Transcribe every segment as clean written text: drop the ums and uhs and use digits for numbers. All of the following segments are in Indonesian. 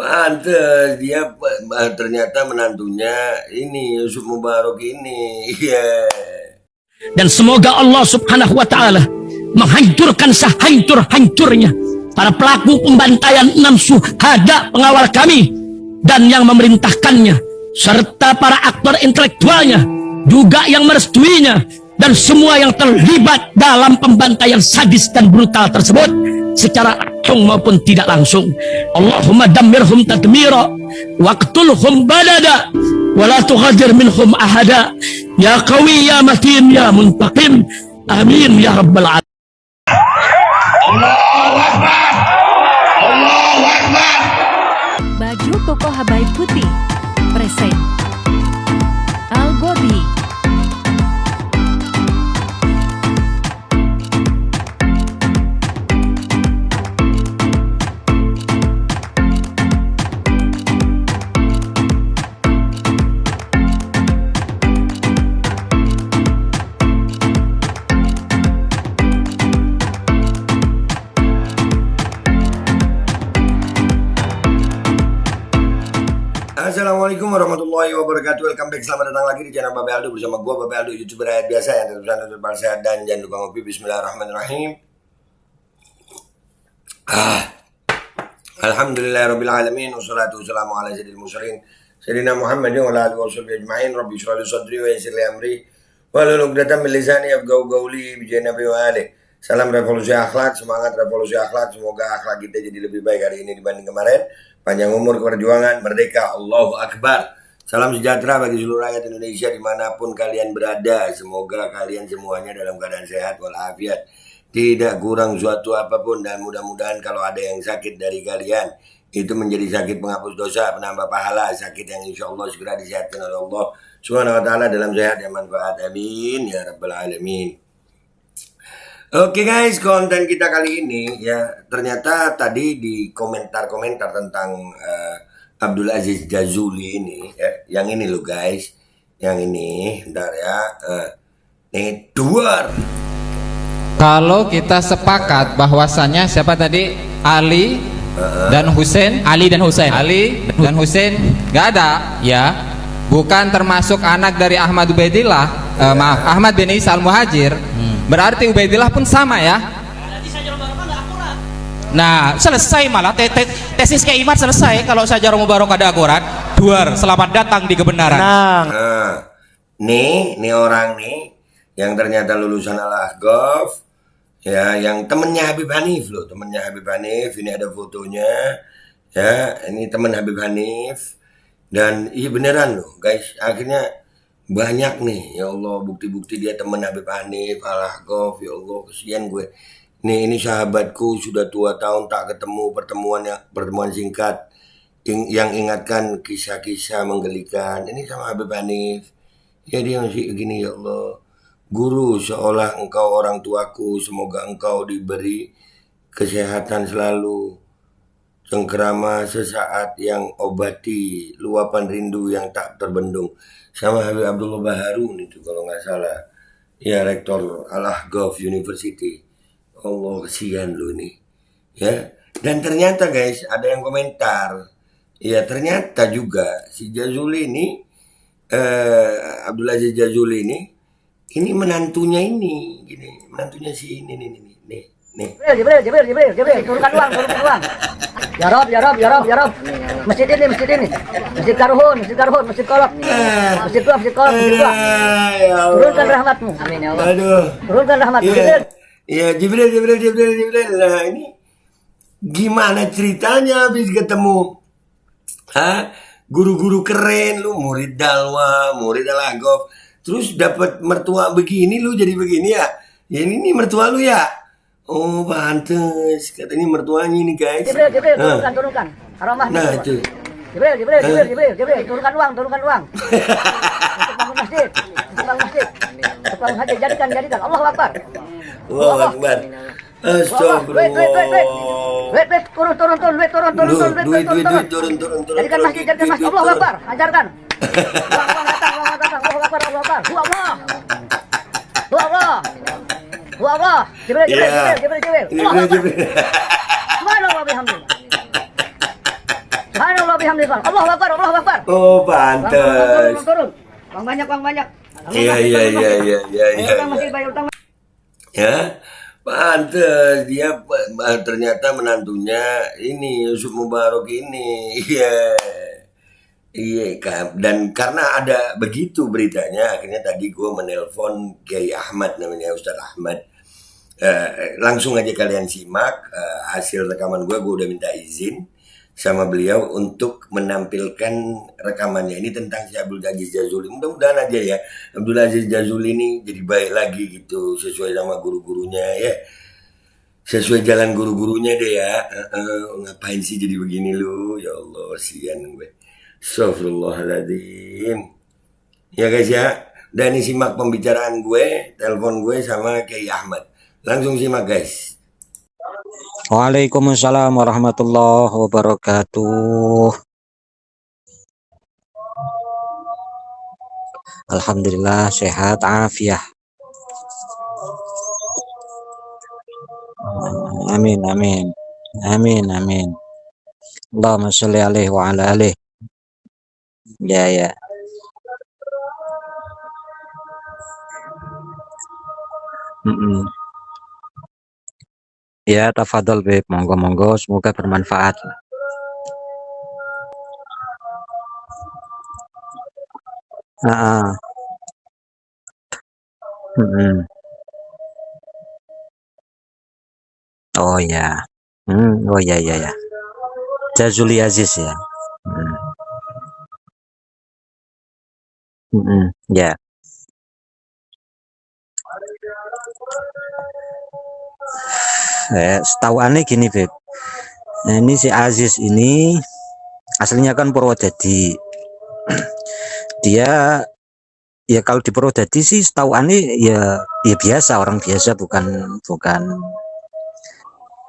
Pantes dia ternyata menantunya ini Yusuf Mubarak ini. Iya. Dan semoga Allah Subhanahu wa taala menghancurkan sehancur-hancurnya para pelaku pembantaian 6 syuhada pengawal kami dan yang memerintahkannya, serta para aktor intelektualnya juga yang merestuinya, dan semua yang terlibat dalam pembantaian sadis dan brutal tersebut secara langsung maupun tidak langsung. Allahumma dammirhum tadmira waqtulhum balada wala tughadir minhum ahada ya qawi ya matin ya muntaqim amin ya rabbal alamin. Allahu Akbar. Allahu Akbar. Baju koko Habaib Putih present Al Gobi. Assalamualaikum warahmatullahi wabarakatuh. Welcome back, selamat datang lagi di channel Babe Aldo bersama gua Babe Aldo, YouTuber rakyat biasa yang tetap sehat dan jangan lupa ngopi. Bismillahirrahmanirrahim. Alhamdulillahirabbil alamin wassalatu wassalamu ala sayyidil mursalin sayyidina Muhammadin wa ala alihi washabbihi ajmain. Rabbi shrah li sadri wa yassir li amri wahlul 'uqdatam min lisani yafqahu qawli bi nabi wa alihi. Salam revolusi akhlak, semangat revolusi akhlak. Semoga akhlak kita jadi lebih baik hari ini dibanding kemarin. Panjang umur, keperjuangan, merdeka, Allahu Akbar. Salam sejahtera bagi seluruh rakyat Indonesia dimanapun kalian berada. Semoga kalian semuanya dalam keadaan sehat walafiat, tidak kurang suatu apapun, dan mudah-mudahan kalau ada yang sakit dari kalian itu menjadi sakit penghapus dosa, penambah pahala, sakit yang insya Allah segera disehatkan oleh Allah Subhanahu wa taala dalam sehat yang manfaat. Amin ya rabbal alamin. Oke guys, konten kita kali ini ya ternyata tadi di komentar-komentar tentang Abdul Aziz Jazuli ini ya, yang ini loh guys, yang ini, bentar ya, nih duar. Kalau kita sepakat bahwasannya siapa tadi, Ali dan Husain, Ali dan Husain nggak ada ya, bukan termasuk anak dari Ahmad Ubaidillah, maaf, Ahmad bin Isa al-Muhajir. Berarti Ubaidillah pun sama ya. Nah, selesai malah tesis keiman selesai kalau Syajarah Mubarak ada akurat. Duar, selamat datang di kebenaran. Nah, nih orang nih yang ternyata lulusan Al-Ahqaf ya, yang temennya Habib Hanif loh, temennya Habib Hanif. Ini ada fotonya ya, ini temen Habib Hanif, dan iya beneran loh guys, akhirnya banyak nih, ya Allah, bukti-bukti dia teman Habib Hanif, Al-Ahqaf. Ya Allah, kesian gue. Nih, ini sahabatku sudah 2 tahun tak ketemu, pertemuan singkat yang ingatkan kisah-kisah menggelikan. Ini sama Habib Hanif. Ya dia masih begini, ya Allah. Guru, seolah engkau orang tuaku, semoga engkau diberi kesehatan selalu. Cengkerama sesaat yang obati luapan rindu yang tak terbendung. Sama Habib Abdullah Baharun itu kalau nggak salah, ya, rektor Al-Ahqaf University. Allah, kesian lu nih ya. Dan ternyata guys ada yang komentar ya, ternyata juga si Jazuli ini, Abdul Aziz Jazuli ini menantunya ini gini, menantunya si ini nih. Jibril, turunkan uang. Ya Rob. Masjid ini. Masjid Karuhun, Masjid Kolok. Masjid tua. Turunkan rahmatmu. Amin ya Allah. Aduh. Turunkan rahmatmu. Ya, Jibril. Nah, ini gimana ceritanya habis ketemu guru-guru keren lu, murid Dalwa, murid Al-Ahqaf, terus dapat mertua begini, lu jadi begini ya. Ya ini mertua lu ya. Oh, pantes. Katanya mertuanya ini guys. Jibril, turunkan. Aromah. Nah, itu. Jibril, turunkan uang. Untuk bangun masjid. Untuk bangun masjid, jadikan. Allahu Akbar. Allahu Akbar. Astagfirullah. Wait, turun. Turun. Jadikan masjid. Allahu Akbar, ajarkan. Uang datang. Allahu Akbar. Allah. Jibril. Jibril. Subhanallah wa bihamdihi. Subhanallah bihamdihi. Allahu Akbar, Allahu Akbar. Oh, Bang, turun, bang, turun, pantes. bang, turun. Bang banyak, bang banyak. Iya, iya, iya, iya, iya, Bayar iya. utang masih, bayar utang. Ya, pantes dia ternyata menantunya ini Yusuf Mubarak ini. Iya. Iya kan, dan karena ada begitu beritanya, akhirnya tadi gue menelpon Kiai Ahmad, namanya Ustadz Ahmad. Langsung aja kalian simak hasil rekaman gue udah minta izin sama beliau untuk menampilkan rekamannya ini tentang si Abdul Aziz Jazuli. Mudah-mudahan aja ya Abdul Aziz Jazuli ini jadi baik lagi gitu, sesuai sama guru-gurunya ya, sesuai jalan guru-gurunya deh ya. Ngapain sih jadi begini lu, ya Allah, sian gue. Astagfirullahaladzim. Ya guys ya, dan ini simak pembicaraan gue, telepon gue sama Kiai Ahmad. Langsung simak guys. Waalaikumsalam warahmatullahi wabarakatuh. Alhamdulillah sehat afiah. Amin amin. Amin amin. Allahumma sholli alaihi wa ala alihi. Ya ya. Mm-mm. Ya tafadhol Beb, monggo-monggo semoga bermanfaat. Ah, mm-mm. Oh ya. Oh ya ya ya. Jazuli Aziz ya. Mm, ya. Setahu aneh gini Beb. Nah, ini si Aziz ini aslinya kan Purwodadi. Dia ya kalau di Purwodadi sih setahu aneh ya biasa, orang biasa, bukan bukan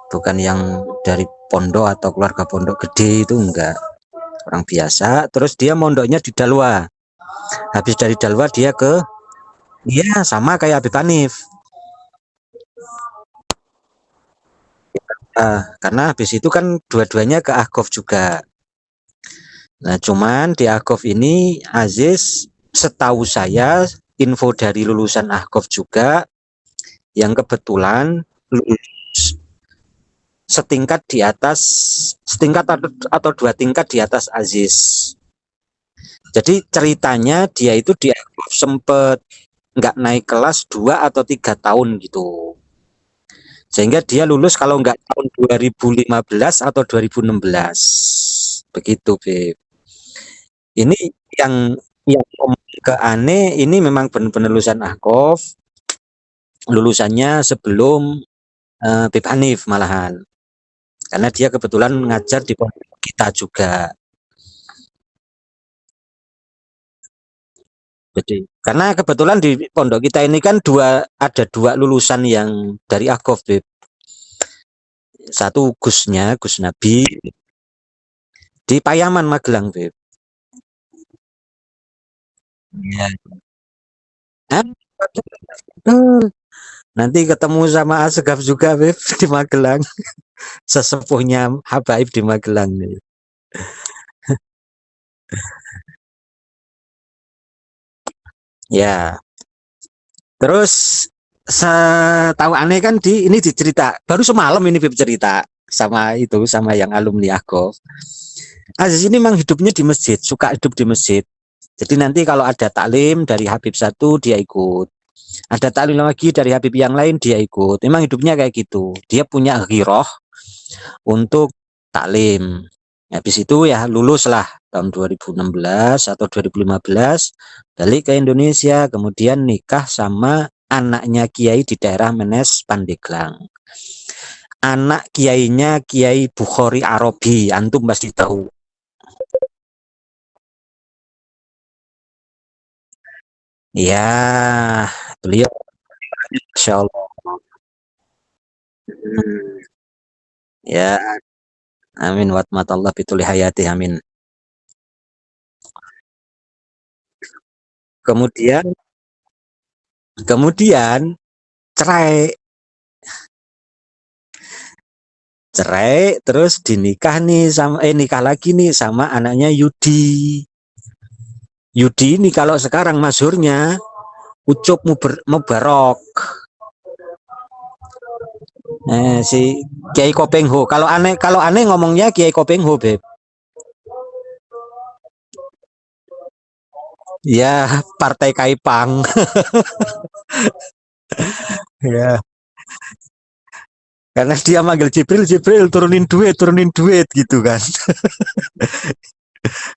bukan yang dari pondok atau keluarga pondok gede, itu enggak, orang biasa. Terus dia mondoknya di Dalwa. Habis dari Dalwa dia ke, iya sama kayak Habib Hanif. Karena habis itu kan dua-duanya ke Ahqaf juga. Nah, cuman di Ahqaf ini Aziz, setahu saya, info dari lulusan Ahqaf juga yang kebetulan lulus setingkat di atas, setingkat atau dua tingkat di atas Aziz. Jadi ceritanya dia itu di Ahqaf sempet nggak naik kelas 2 atau 3 tahun gitu. Sehingga dia lulus kalau nggak tahun 2015 atau 2016. Begitu, Beb. Ini yang ke aneh, ini memang benar-benar lulusan Ahqaf. Lulusannya sebelum Beb Hanif malahan. Karena dia kebetulan ngajar di pondok kita juga. Jadi karena kebetulan di pondok kita ini kan ada dua lulusan yang dari Ahqaf, Beb. Satu Gus Nabi di Payaman Magelang, Beb. Ya. Nanti ketemu sama Asgaf juga, Beb, di Magelang. Sesepuhnya Habaib di Magelang nih. Ya. Terus setahu aneh kan ini dicerita baru semalam ini Beb cerita sama yang alumni Ahqaf. Aziz ini memang hidupnya di masjid, suka hidup di masjid. Jadi nanti kalau ada taklim dari Habib satu dia ikut. Ada taklim lagi dari Habib yang lain dia ikut. Memang hidupnya kayak gitu. Dia punya ghirah untuk taklim. Habis itu ya lulus lah tahun 2016 atau 2015, balik ke Indonesia, kemudian nikah sama anaknya Kiai di daerah Menes, Pandeglang. Anak kiainya Kiai Bukhari Arabi, antum pasti tahu. Ya, beliau Insya Allah. Ya, amin wa Allah bituli hayati, amin. Kemudian kemudian cerai. cerai terus dinikah nih sama nikah lagi nih sama anaknya Yudi. Yudi ini kalau sekarang masyhurnya Ucup Mubarok. Si Kiai Kopengho. Kalau aneh ngomongnya Kiai Kopengho, Beb. Ya, Partai Kaipang. Ya, karena dia manggil Jibril, Jibril turunin duit gitu kan.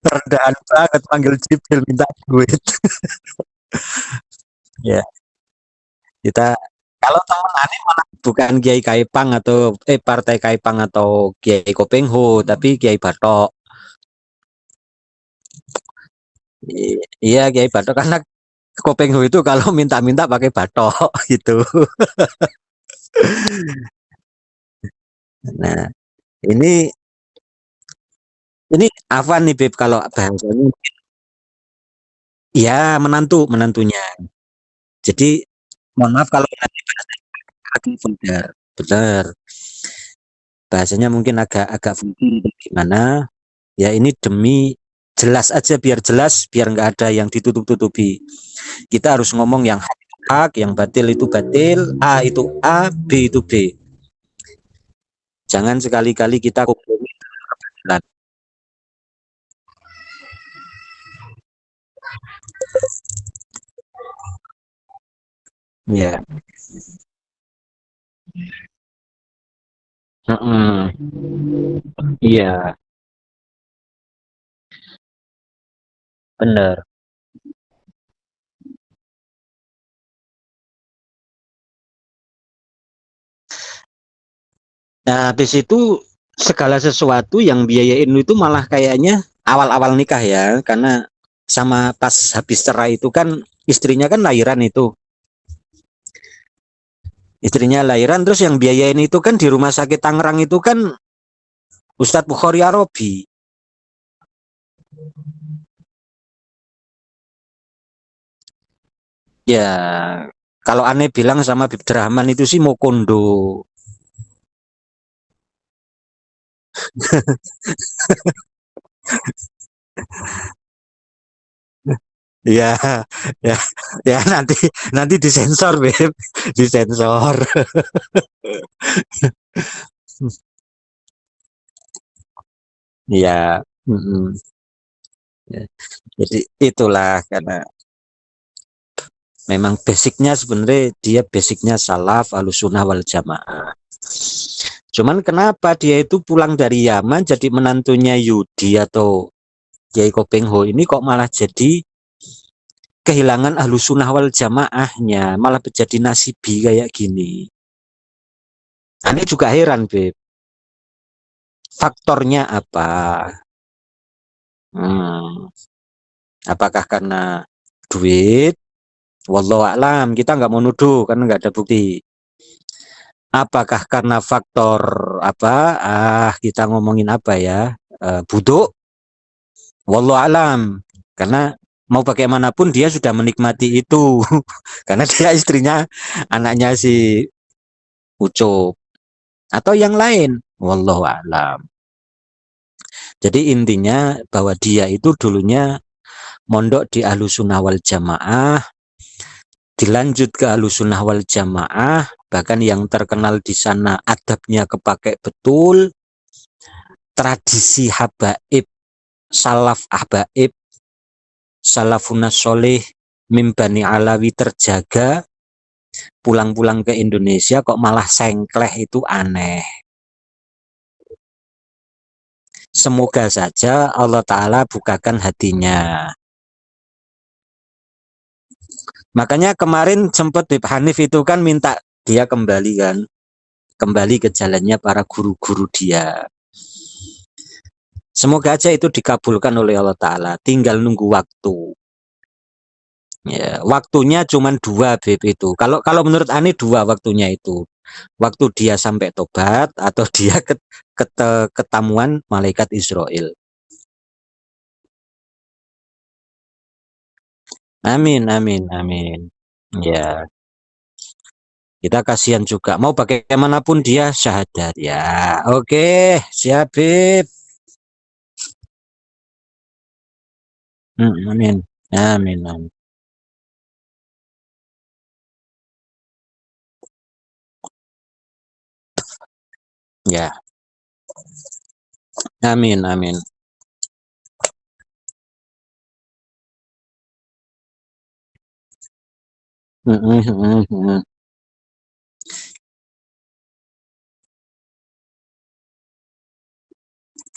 Rendahan banget manggil Jibril minta duit. Ya, kita kalau teman aneh malah bukan Kiai Kaipang atau Partai Kaipang atau Kiai Kopengho, tapi Kiai Batok. Iya, Kiai Batok karena Kopengho itu kalau minta-minta pakai batok gitu. Nah, ini ini apa nih Beb kalau bahasanya? Ya, menantunya. Jadi mohon maaf kalau nanti agak vulgar. Benar. Bahasanya mungkin agak vulgar gimana? Ya ini demi jelas aja biar jelas, biar nggak ada yang ditutup-tutupi. Kita harus ngomong yang hak itu hak, yang batil itu batil, A itu A, B itu B. Jangan sekali-kali kita kompromi. Ya, iya, benar. Nah, habis itu segala sesuatu yang biayain itu malah kayaknya awal-awal nikah ya, karena sama pas habis cerai itu kan istrinya kan lahiran itu. Istrinya lahiran terus yang biayain itu kan di rumah sakit Tangerang itu kan Ustadz Bukhari Arobi. Ya, kalau aneh bilang sama Bib Rahman itu sih mau kondo. Iya, ya, ya nanti nanti disensor, Beb, disensor. Iya, ya. Jadi itulah karena memang basicnya sebenarnya dia basicnya salaf alusunah wal jamaah. Cuman kenapa dia itu pulang dari Yaman jadi menantunya Yudi atau Kiai Kopengho ini kok malah jadi kehilangan alusunah wal jamaahnya, malah menjadi nasibi kayak gini. Aneh juga heran, Beb. Faktornya apa? Hmm, apakah karena duit? Wallahu a'lam, kita nggak mau nuduh karena nggak ada bukti. Apakah karena faktor apa? Kita ngomongin apa ya? Buduk? Wallahu a'lam. Karena mau bagaimanapun dia sudah menikmati itu. Karena dia istrinya, anaknya si Ucup. Atau yang lain. Wallahu a'lam. Jadi intinya bahwa dia itu dulunya mondok di Ahlussunnah wal Jamaah, dilanjut ke Ahlussunnah wal Jamaah, bahkan yang terkenal di sana adabnya kepake betul, tradisi habaib, salaf habaib, salafunas soleh, mimbani alawi terjaga, pulang-pulang ke Indonesia kok malah sengkleh itu aneh. Semoga saja Allah Ta'ala bukakan hatinya. Makanya kemarin sempat Bib Hanif itu kan minta dia kembali kan, kembali ke jalannya para guru-guru dia. Semoga aja itu dikabulkan oleh Allah Ta'ala, tinggal nunggu waktu. Ya, waktunya cuma 2 Bib itu. Kalau menurut Ani 2 waktunya itu. Waktu dia sampai tobat atau dia ketemuan malaikat Israel. Amin, amin, amin. Ya, Kita kasihan juga. Mau bagaimanapun dia syahadat ya. Oke, siap Bib. Amin. Amin. Amin. Ya. Amin. Amin.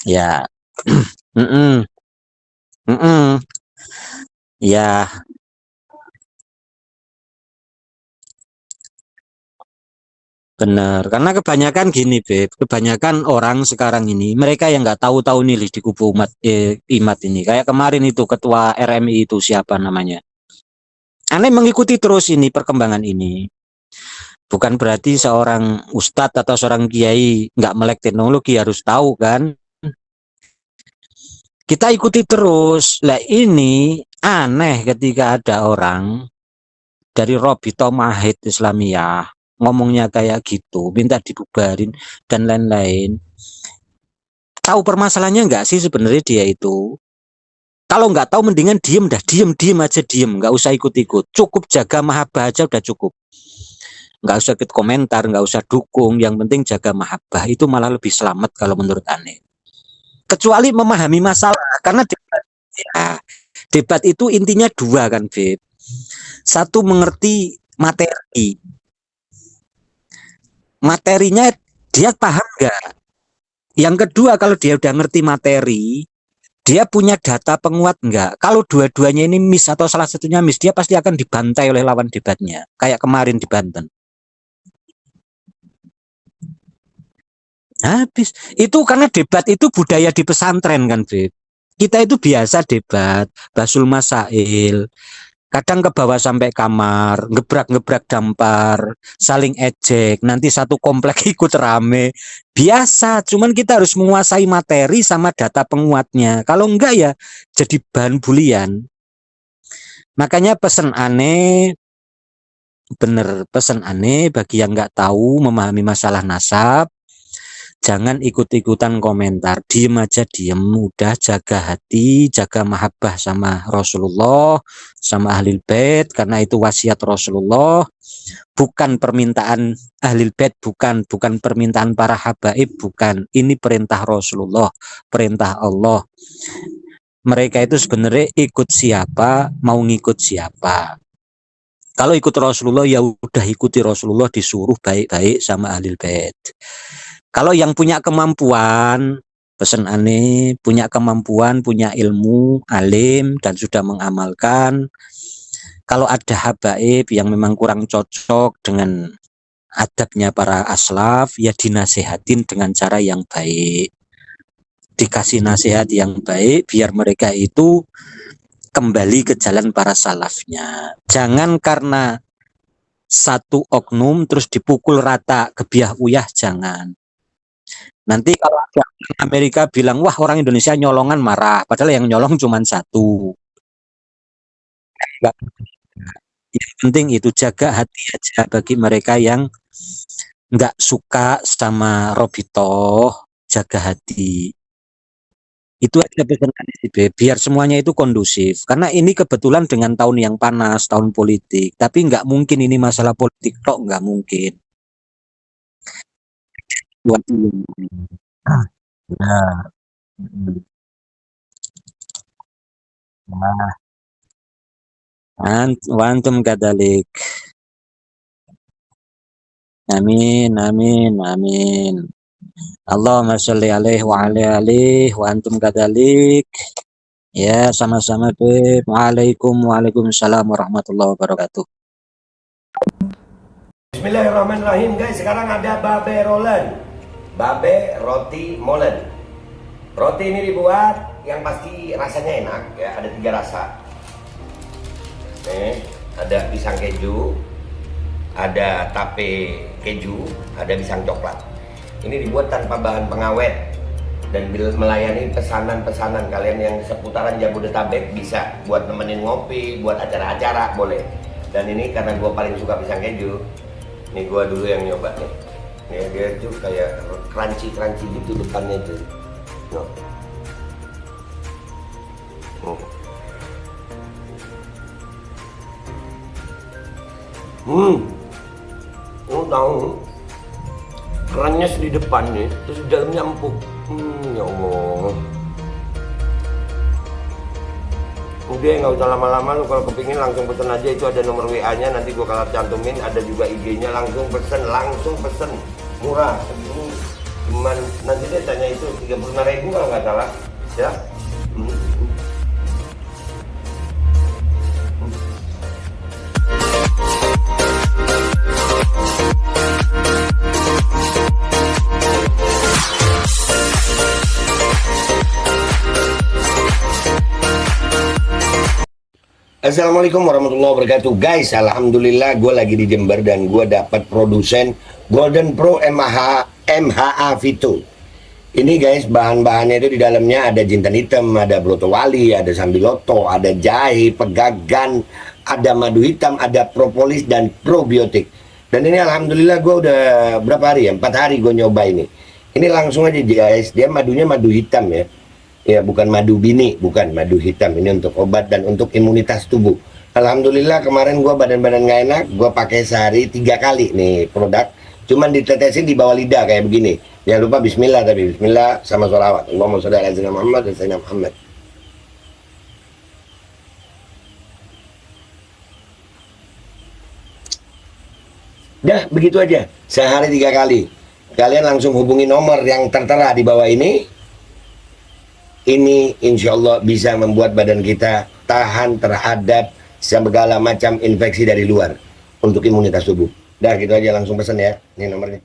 Ya. Ya, benar. Karena kebanyakan gini, Beb. Kebanyakan orang sekarang ini, mereka yang nggak tahu-tahu nih di kubu umat Imat ini. Kayak kemarin itu ketua RMI itu siapa namanya? Aneh mengikuti terus ini perkembangan ini. Bukan berarti seorang ustadz atau seorang kiai nggak melek teknologi harus tahu kan? Kita ikuti terus. Lah ini aneh ketika ada orang dari Robito Mahid Islamiyah ngomongnya kayak gitu, minta dibubarin dan lain-lain. Tahu permasalahannya nggak sih sebenarnya dia itu? Kalau nggak tahu mendingan diem dah, diem aja diem, nggak usah ikut-ikut. Cukup jaga mahabbah aja udah cukup. Nggak usah ikut komentar, nggak usah dukung. Yang penting jaga mahabbah, itu malah lebih selamat kalau menurut aneh. Kecuali memahami masalah, karena debat itu intinya dua kan, Beb. Satu mengerti materi. Materinya dia paham nggak? Yang kedua kalau dia udah ngerti materi, dia punya data penguat nggak? Kalau dua-duanya ini miss atau salah satunya miss, dia pasti akan dibantai oleh lawan debatnya. Kayak kemarin di Banten. Habis. Itu karena debat itu budaya di pesantren kan, Beb. Kita itu biasa debat, basul masail, kadang ke bawah sampai kamar, gebrak-gebrak dampar, saling ejek, nanti satu komplek ikut rame. Biasa, cuman kita harus menguasai materi sama data penguatnya. Kalau enggak ya jadi bahan bulian. Makanya pesan aneh, bener pesan aneh bagi yang nggak tahu memahami masalah nasab, jangan ikut-ikutan komentar, diem aja diem, udah jaga hati, jaga mahabbah sama Rasulullah, sama Ahlul Bait, karena itu wasiat Rasulullah, bukan permintaan Ahlul Bait, bukan permintaan para habaib, bukan, ini perintah Rasulullah, perintah Allah. Mereka itu sebenarnya ikut siapa, mau ngikut siapa. Kalau ikut Rasulullah ya udah ikuti Rasulullah, disuruh baik-baik sama Ahlul Bait. Kalau yang punya kemampuan, pesan aneh, punya kemampuan, punya ilmu, alim, dan sudah mengamalkan. Kalau ada habaib yang memang kurang cocok dengan adabnya para aslaf, ya dinasehatin dengan cara yang baik. Dikasih nasihat yang baik, biar mereka itu kembali ke jalan para salafnya. Jangan karena satu oknum terus dipukul rata, gebiah uyah, jangan. Nanti kalau ada Amerika bilang, wah orang Indonesia nyolongan, marah. Padahal yang nyolong cuma satu. Yang penting itu jaga hati aja bagi mereka yang nggak suka sama Robito, jaga hati. Itu aja pesan biar semuanya itu kondusif. Karena ini kebetulan dengan tahun yang panas, tahun politik. Tapi nggak mungkin ini masalah politik kok, nggak mungkin. Ya. Wantum kadalik. Amin, amin, amin. Allahumma sholli alaihi wa ala alihi wa antum kadalik. Ya, sama-sama, Beb. Waalaikumsalam warahmatullahi wabarakatuh. Bismillahirrahmanirrahim guys, sekarang ada babe rolen, babe roti molen. Roti ini dibuat yang pasti rasanya enak ya, ada 3 rasa. Nih, ada pisang keju, ada tape keju, ada pisang coklat. Ini dibuat tanpa bahan pengawet dan melayani pesanan-pesanan kalian yang seputaran Jabodetabek, bisa buat nemenin ngopi, buat acara-acara boleh. Dan ini karena gue paling suka pisang keju, Nih gua dulu yang nyoba nih. Nih dia tuh kayak crunchy gitu depannya tuh. No. Lu tahu kerannya di depan nih, terus di dalamnya empuk. Ya Allah. Udah nggak usah lama-lama, lu kalau kepingin langsung pesen aja, itu ada nomor WA-nya, nanti gua kalau cantumin, ada juga IG-nya, langsung pesen, murah. Segini cuman nanti dia tanya itu 35.000 kalau nggak salah, ya. Assalamualaikum warahmatullahi wabarakatuh. Guys, alhamdulillah gue lagi di Jember dan gue dapat produsen Golden Pro MHA Vito. Ini guys, bahan-bahannya itu di dalamnya ada jintan hitam, ada broto wali, ada sambiloto, ada jahe, pegagan, ada madu hitam, ada propolis dan probiotik. Dan ini alhamdulillah gue udah berapa hari ya? 4 hari gue nyoba ini. Ini langsung aja guys, dia madunya madu hitam ya. Ya, bukan madu bini, bukan madu hitam. Ini untuk obat dan untuk imunitas tubuh. Alhamdulillah kemarin gua badan-badan nggak enak, gua pakai sehari 3 kali nih produk. Cuman ditetesin di bawah lidah kayak begini. Jangan lupa bismillah, tapi bismillah sama sholawat. Allahumma sholli ala sayyidina Muhammad dan sayyidina Muhammad. Dah, begitu aja. Sehari 3 kali. Kalian langsung hubungi nomor yang tertera di bawah ini. Ini insya Allah bisa membuat badan kita tahan terhadap segala macam infeksi dari luar untuk imunitas tubuh. Dah gitu aja, langsung pesan ya. Ini nomornya.